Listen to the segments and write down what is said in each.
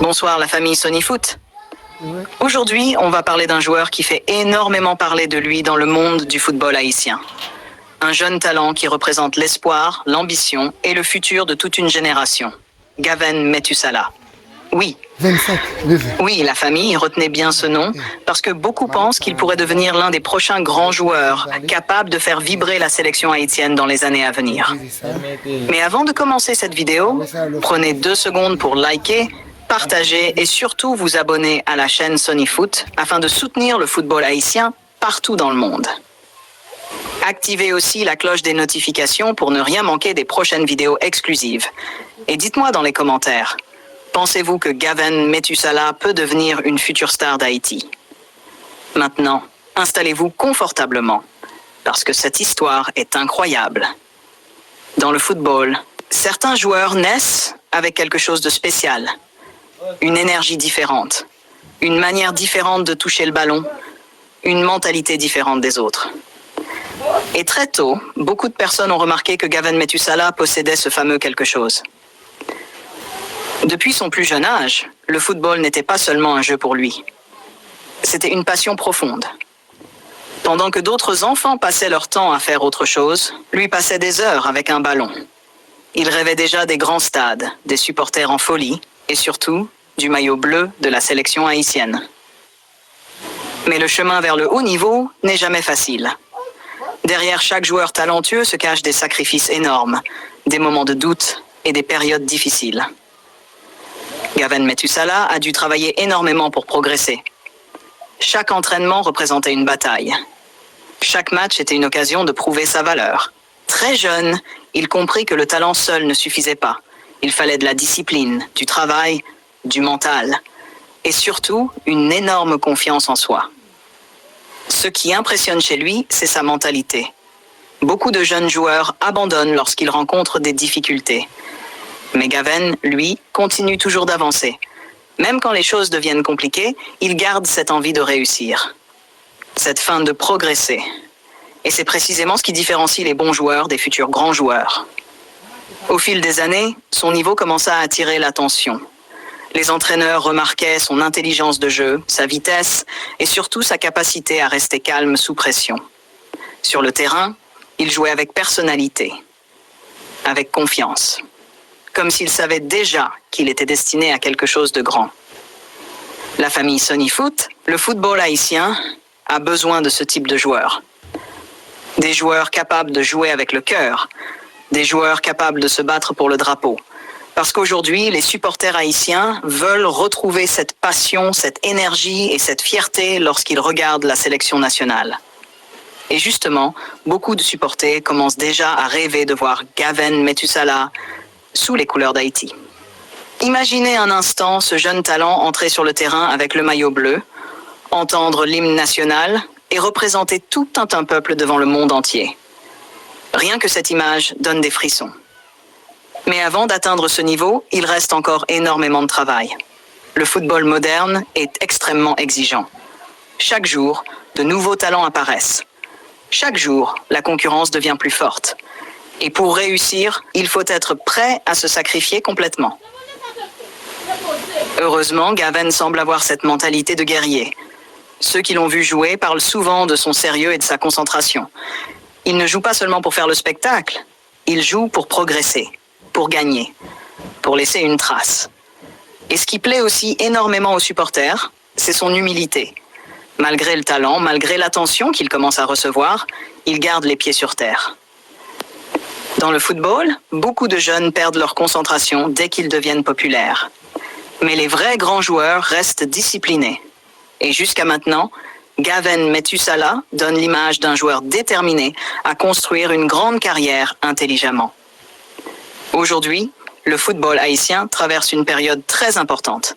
Bonsoir la famille Sony Foot. Aujourd'hui, on va parler d'un joueur qui fait énormément parler de lui dans le monde du football haïtien. Un jeune talent qui représente l'espoir, l'ambition et le futur de toute une génération. Gaven Metusala. Oui. 25, Oui, la famille retenait bien ce nom parce que beaucoup pensent qu'il pourrait devenir l'un des prochains grands joueurs capables de faire vibrer la sélection haïtienne dans les années à venir. Mais avant de commencer cette vidéo, prenez 2 secondes pour liker, partager et surtout vous abonner à la chaîne Sony Foot afin de soutenir le football haïtien partout dans le monde. Activez aussi la cloche des notifications pour ne rien manquer des prochaines vidéos exclusives. Et dites-moi dans les commentaires, pensez-vous que Gaven Metusala peut devenir une future star d'Haïti? Maintenant, installez-vous confortablement, parce que cette histoire est incroyable. Dans le football, certains joueurs naissent avec quelque chose de spécial. Une énergie différente, une manière différente de toucher le ballon, une mentalité différente des autres. Et très tôt, beaucoup de personnes ont remarqué que Gaven Metusala possédait ce fameux quelque chose. Depuis son plus jeune âge, le football n'était pas seulement un jeu pour lui. C'était une passion profonde. Pendant que d'autres enfants passaient leur temps à faire autre chose, lui passait des heures avec un ballon. Il rêvait déjà des grands stades, des supporters en folie et surtout du maillot bleu de la sélection haïtienne. Mais le chemin vers le haut niveau n'est jamais facile. Derrière chaque joueur talentueux se cachent des sacrifices énormes, des moments de doute et des périodes difficiles. Gaven Metusala a dû travailler énormément pour progresser. Chaque entraînement représentait une bataille. Chaque match était une occasion de prouver sa valeur. Très jeune, il comprit que le talent seul ne suffisait pas. Il fallait de la discipline, du travail, du mental et surtout une énorme confiance en soi. Ce qui impressionne chez lui, c'est sa mentalité. Beaucoup de jeunes joueurs abandonnent lorsqu'ils rencontrent des difficultés. Mais Gaven, lui, continue toujours d'avancer. Même quand les choses deviennent compliquées, il garde cette envie de réussir. Cette faim de progresser. Et c'est précisément ce qui différencie les bons joueurs des futurs grands joueurs. Au fil des années, son niveau commença à attirer l'attention. Les entraîneurs remarquaient son intelligence de jeu, sa vitesse et surtout sa capacité à rester calme sous pression. Sur le terrain, il jouait avec personnalité, avec confiance. Comme s'il savait déjà qu'il était destiné à quelque chose de grand. La famille Sony Foot, le football haïtien, a besoin de ce type de joueurs. Des joueurs capables de jouer avec le cœur, des joueurs capables de se battre pour le drapeau. Parce qu'aujourd'hui, les supporters haïtiens veulent retrouver cette passion, cette énergie et cette fierté lorsqu'ils regardent la sélection nationale. Et justement, beaucoup de supporters commencent déjà à rêver de voir Gaven Metusala sous les couleurs d'Haïti. Imaginez un instant ce jeune talent entrer sur le terrain avec le maillot bleu, entendre l'hymne national et représenter tout un peuple devant le monde entier. Rien que cette image donne des frissons. Mais avant d'atteindre ce niveau, il reste encore énormément de travail. Le football moderne est extrêmement exigeant. Chaque jour, de nouveaux talents apparaissent. Chaque jour, la concurrence devient plus forte. Et pour réussir, il faut être prêt à se sacrifier complètement. Heureusement, Gaven semble avoir cette mentalité de guerrier. Ceux qui l'ont vu jouer parlent souvent de son sérieux et de sa concentration. Il ne joue pas seulement pour faire le spectacle, il joue pour progresser, pour gagner, pour laisser une trace. Et ce qui plaît aussi énormément aux supporters, c'est son humilité. Malgré le talent, malgré l'attention qu'il commence à recevoir, il garde les pieds sur terre. Dans le football, beaucoup de jeunes perdent leur concentration dès qu'ils deviennent populaires. Mais les vrais grands joueurs restent disciplinés. Et jusqu'à maintenant, Gaven Metusala donne l'image d'un joueur déterminé à construire une grande carrière intelligemment. Aujourd'hui, le football haïtien traverse une période très importante.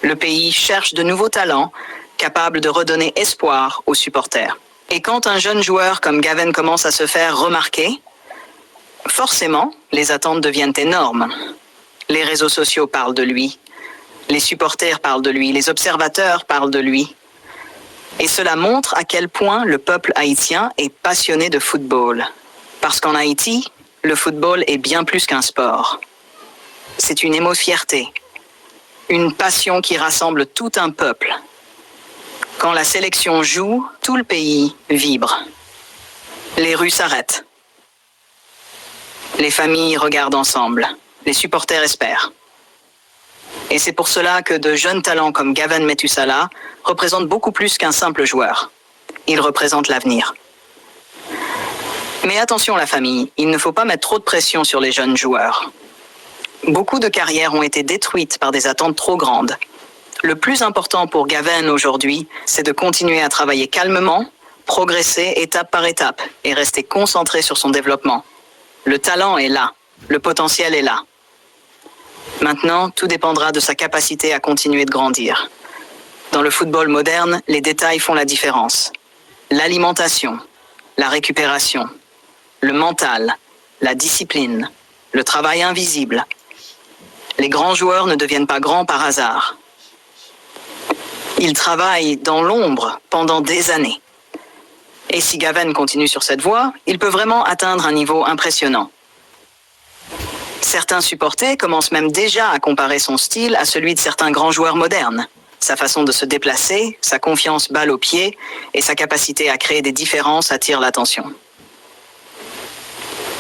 Le pays cherche de nouveaux talents capables de redonner espoir aux supporters. Et quand un jeune joueur comme Gaven commence à se faire remarquer, forcément, les attentes deviennent énormes. Les réseaux sociaux parlent de lui, les supporters parlent de lui, les observateurs parlent de lui. Et cela montre à quel point le peuple haïtien est passionné de football. Parce qu'en Haïti, le football est bien plus qu'un sport. C'est une émo fierté, Une passion qui rassemble tout un peuple. Quand la sélection joue, tout le pays vibre. Les rues s'arrêtent. Les familles regardent ensemble. Les supporters espèrent. Et c'est pour cela que de jeunes talents comme Gaven Metusala représentent beaucoup plus qu'un simple joueur. Ils représentent l'avenir. Mais attention la famille, il ne faut pas mettre trop de pression sur les jeunes joueurs. Beaucoup de carrières ont été détruites par des attentes trop grandes. Le plus important pour Gaven aujourd'hui, c'est de continuer à travailler calmement, progresser étape par étape et rester concentré sur son développement. Le talent est là, le potentiel est là. Maintenant, tout dépendra de sa capacité à continuer de grandir. Dans le football moderne, les détails font la différence. L'alimentation, la récupération, le mental, la discipline, le travail invisible. Les grands joueurs ne deviennent pas grands par hasard. Ils travaillent dans l'ombre pendant des années. Et si Gaven continue sur cette voie, il peut vraiment atteindre un niveau impressionnant. Certains supporters commencent même déjà à comparer son style à celui de certains grands joueurs modernes. Sa façon de se déplacer, sa confiance balle au pied et sa capacité à créer des différences attirent l'attention.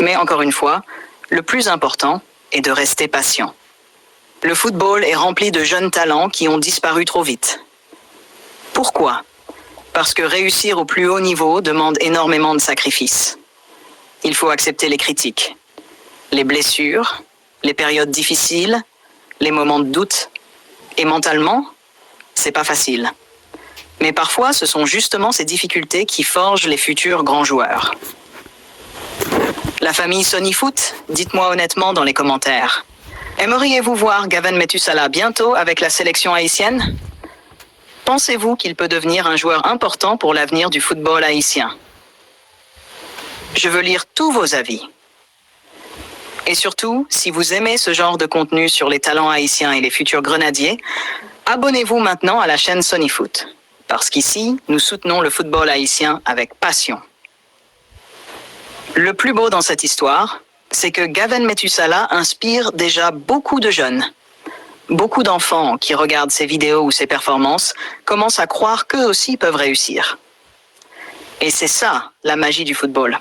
Mais encore une fois, le plus important est de rester patient. Le football est rempli de jeunes talents qui ont disparu trop vite. Pourquoi ? Parce que réussir au plus haut niveau demande énormément de sacrifices. Il faut accepter les critiques, les blessures, les périodes difficiles, les moments de doute. Et mentalement, c'est pas facile. Mais parfois, ce sont justement ces difficultés qui forgent les futurs grands joueurs. La famille Sony Foot, dites-moi honnêtement dans les commentaires. Aimeriez-vous voir Gaven Metusala bientôt avec la sélection haïtienne ? Pensez-vous qu'il peut devenir un joueur important pour l'avenir du football haïtien ? Je veux lire tous vos avis. Et surtout, si vous aimez ce genre de contenu sur les talents haïtiens et les futurs grenadiers, abonnez-vous maintenant à la chaîne Sony Foot. Parce qu'ici, nous soutenons le football haïtien avec passion. Le plus beau dans cette histoire, c'est que Gaven Metusala inspire déjà beaucoup de jeunes. Beaucoup d'enfants qui regardent ses vidéos ou ses performances commencent à croire qu'eux aussi peuvent réussir. Et c'est ça, la magie du football.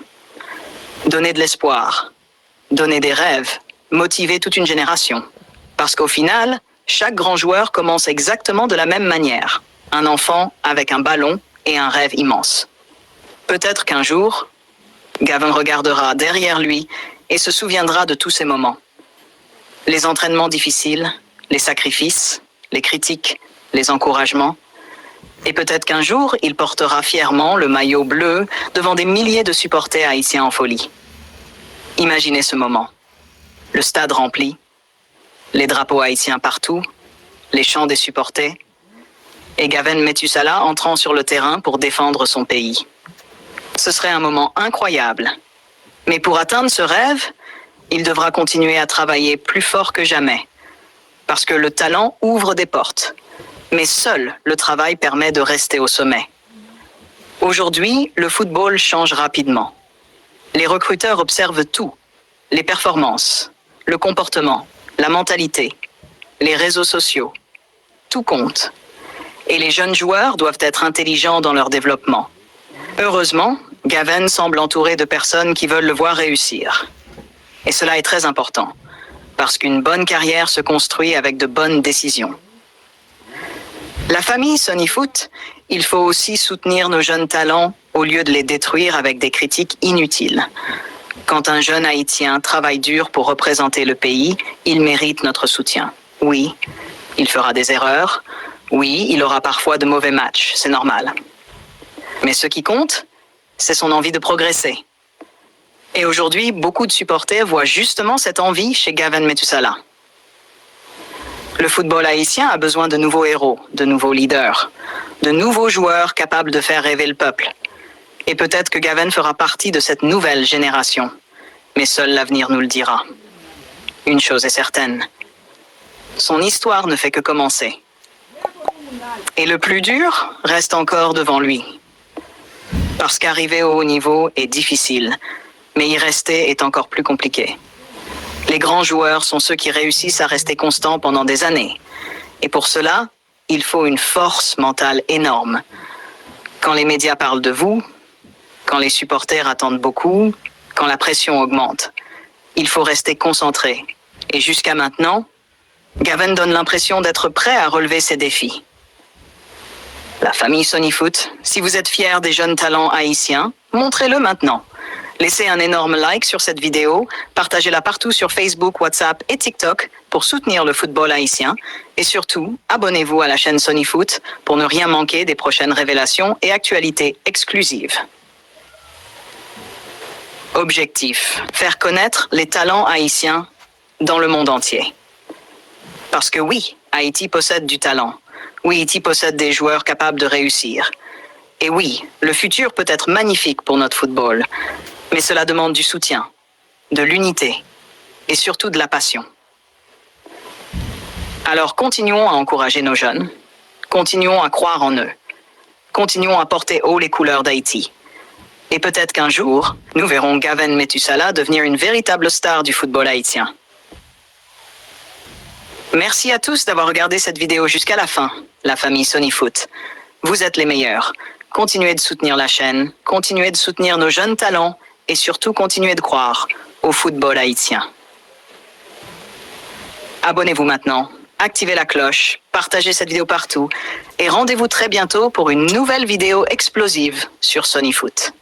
Donner de l'espoir, donner des rêves, motiver toute une génération. Parce qu'au final, chaque grand joueur commence exactement de la même manière. Un enfant avec un ballon et un rêve immense. Peut-être qu'un jour, Gaven regardera derrière lui et se souviendra de tous ces moments. Les entraînements difficiles, les sacrifices, les critiques, les encouragements. Et peut-être qu'un jour, il portera fièrement le maillot bleu devant des milliers de supporters haïtiens en folie. Imaginez ce moment. Le stade rempli, les drapeaux haïtiens partout, les chants des supporters, et Gaven Metusala entrant sur le terrain pour défendre son pays. Ce serait un moment incroyable. Mais pour atteindre ce rêve, il devra continuer à travailler plus fort que jamais. Parce que le talent ouvre des portes. Mais seul le travail permet de rester au sommet. Aujourd'hui, le football change rapidement. Les recruteurs observent tout. Les performances, le comportement, la mentalité, les réseaux sociaux. Tout compte. Et les jeunes joueurs doivent être intelligents dans leur développement. Heureusement, Gaven semble entouré de personnes qui veulent le voir réussir. Et cela est très important, parce qu'une bonne carrière se construit avec de bonnes décisions. La famille Sony Foot, il faut aussi soutenir nos jeunes talents au lieu de les détruire avec des critiques inutiles. Quand un jeune Haïtien travaille dur pour représenter le pays, il mérite notre soutien. Oui, il fera des erreurs. Oui, il aura parfois de mauvais matchs, c'est normal. Mais ce qui compte, c'est son envie de progresser. Et aujourd'hui, beaucoup de supporters voient justement cette envie chez Gaven Metusala. Le football haïtien a besoin de nouveaux héros, de nouveaux leaders, de nouveaux joueurs capables de faire rêver le peuple. Et peut-être que Gaven fera partie de cette nouvelle génération. Mais seul l'avenir nous le dira. Une chose est certaine. Son histoire ne fait que commencer. Et le plus dur reste encore devant lui. Parce qu'arriver au haut niveau est difficile, mais y rester est encore plus compliqué. Les grands joueurs sont ceux qui réussissent à rester constants pendant des années. Et pour cela, il faut une force mentale énorme. Quand les médias parlent de vous, quand les supporters attendent beaucoup, quand la pression augmente, il faut rester concentré. Et jusqu'à maintenant, Gavin donne l'impression d'être prêt à relever ces défis. La famille Sonyfoot, si vous êtes fiers des jeunes talents haïtiens, montrez-le maintenant. Laissez un énorme like sur cette vidéo, partagez-la partout sur Facebook, WhatsApp et TikTok pour soutenir le football haïtien. Et surtout, abonnez-vous à la chaîne Sonyfoot pour ne rien manquer des prochaines révélations et actualités exclusives. Objectif, faire connaître les talents haïtiens dans le monde entier. Parce que oui, Haïti possède du talent. Oui, Haïti possède des joueurs capables de réussir. Et oui, le futur peut être magnifique pour notre football. Mais cela demande du soutien, de l'unité et surtout de la passion. Alors continuons à encourager nos jeunes, continuons à croire en eux, continuons à porter haut les couleurs d'Haïti. Et peut-être qu'un jour, nous verrons Gavin Metusala devenir une véritable star du football haïtien. Merci à tous d'avoir regardé cette vidéo jusqu'à la fin, la famille Sonyfoot. Vous êtes les meilleurs. Continuez de soutenir la chaîne, continuez de soutenir nos jeunes talents et surtout continuez de croire au football haïtien. Abonnez-vous maintenant, activez la cloche, partagez cette vidéo partout et rendez-vous très bientôt pour une nouvelle vidéo explosive sur Sonyfoot.